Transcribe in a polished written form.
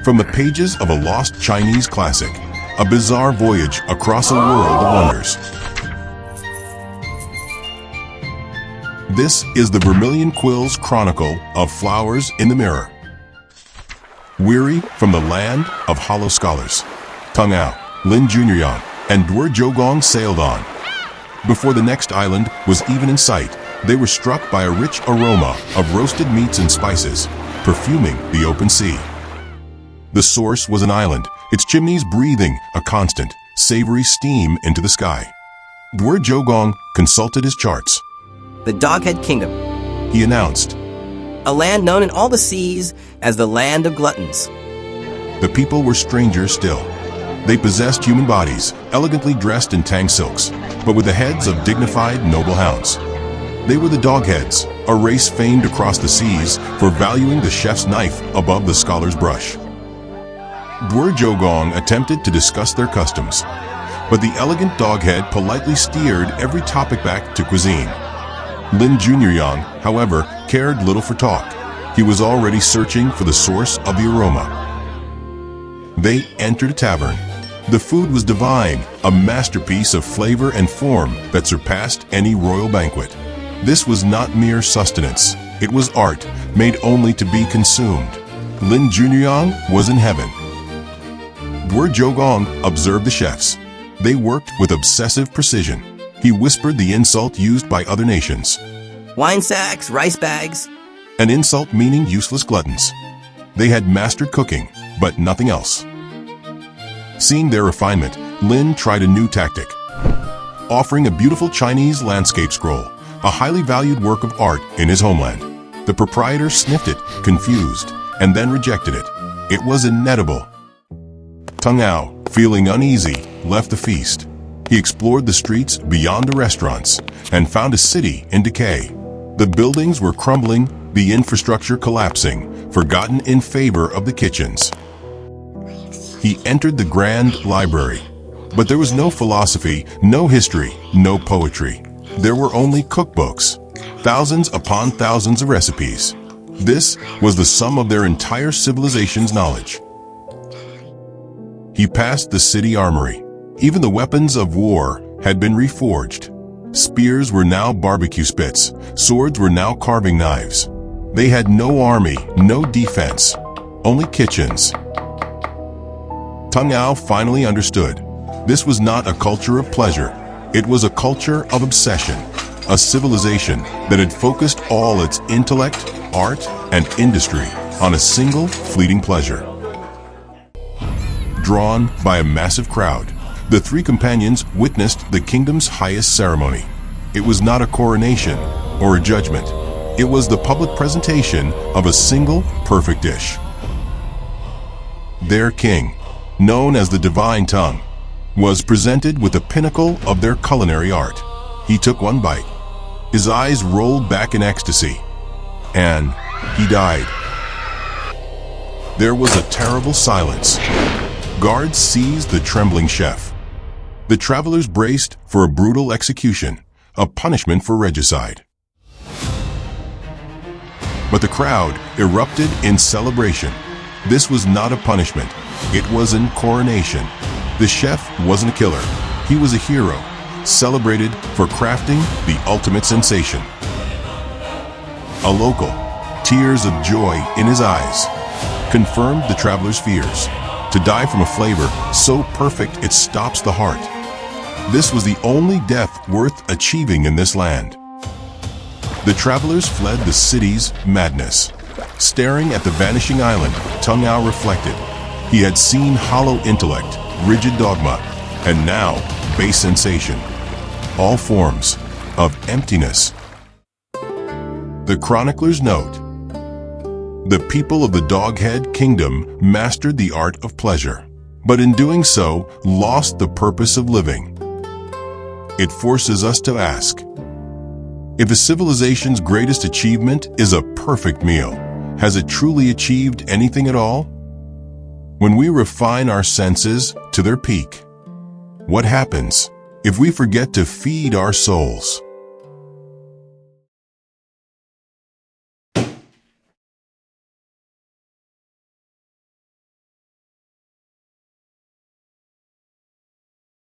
From the pages of a lost Chinese classic, a bizarre voyage across a world of wonders. This is the Vermilion Quill's Chronicle of Flowers in the Mirror. Weary from the land of hollow scholars, Tang Ao, Lin Zhiyang, and Duo Jiu-Gong sailed on. Before the next island was even in sight, they were struck by a rich aroma of roasted meats and spices, perfuming the open sea. The source was an island, its chimneys breathing a constant, savory steam into the sky. Duo Jiu-Gong consulted his charts. The Doghead Kingdom, He announced. a land known in all the seas as the land of gluttons. The people were strangers still. They possessed human bodies, elegantly dressed in Tang silks, but with the heads of dignified, noble hounds. They were the Dogheads, a race famed across the seas for valuing the chef's knife above the scholar's brush. Duo Jiu-Gong attempted to discuss their customs, but the elegant Doghead politely steered every topic back to cuisine. Lin Zhiyang, however, cared little for talk. He was already searching for the source of the aroma. They entered a tavern. The food was divine, a masterpiece of flavor and form that surpassed any royal banquet. This was not mere sustenance. It was art, made only to be consumed. Lin Zhiyang was in heaven. Duo Jiu-Gong observed the chefs. They worked with obsessive precision. He whispered the insult used by other nations. Wine sacks, rice bags. An insult meaning useless gluttons. They had mastered cooking, but nothing else. Seeing their refinement, Lin tried a new tactic. Offering a beautiful Chinese landscape scroll, a highly valued work of art in his homeland. The proprietor sniffed it, confused, and then rejected it. It was inedible. Tang Ao, feeling uneasy, left the feast. He explored the streets beyond the restaurants and found a city in decay. The buildings were crumbling, the infrastructure collapsing, forgotten in favor of the kitchens. He entered the grand library, but there was no philosophy, no history, no poetry. There were only cookbooks, thousands upon thousands of recipes. This was the sum of their entire civilization's knowledge. He passed the city armory. Even the weapons of war had been reforged. Spears were now barbecue spits. Swords were now carving knives. They had no army, no defense, only kitchens. Tang Ao finally understood. This was not a culture of pleasure. It was a culture of obsession, a civilization that had focused all its intellect, art, and industry on a single fleeting pleasure. Drawn by a massive crowd, the three companions witnessed the kingdom's highest ceremony. It was not a coronation or a judgment. It was the public presentation of a single perfect dish. Their king, known as the Divine Tongue, was presented with the pinnacle of their culinary art. He took one bite. His eyes rolled back in ecstasy, and he died. There was a terrible silence. Guards seized the trembling chef. The travelers braced for a brutal execution, a punishment for regicide. But the crowd erupted in celebration. This was not a punishment. It was a coronation. The chef wasn't a killer. He was a hero, celebrated for crafting the ultimate sensation. A local, tears of joy in his eyes, confirmed the traveler's fears. To die from a flavor so perfect it stops the heart. This was the only death worth achieving in this land. The travelers fled the city's madness. Staring at the vanishing island, Tang Ao reflected. He had seen hollow intellect, rigid dogma, and now base sensation. All forms of emptiness. The chroniclers note, the people of the Doghead Kingdom mastered the art of pleasure, but in doing so, lost the purpose of living. It forces us to ask, if a civilization's greatest achievement is a perfect meal, has it truly achieved anything at all? When we refine our senses to their peak, what happens if we forget to feed our souls?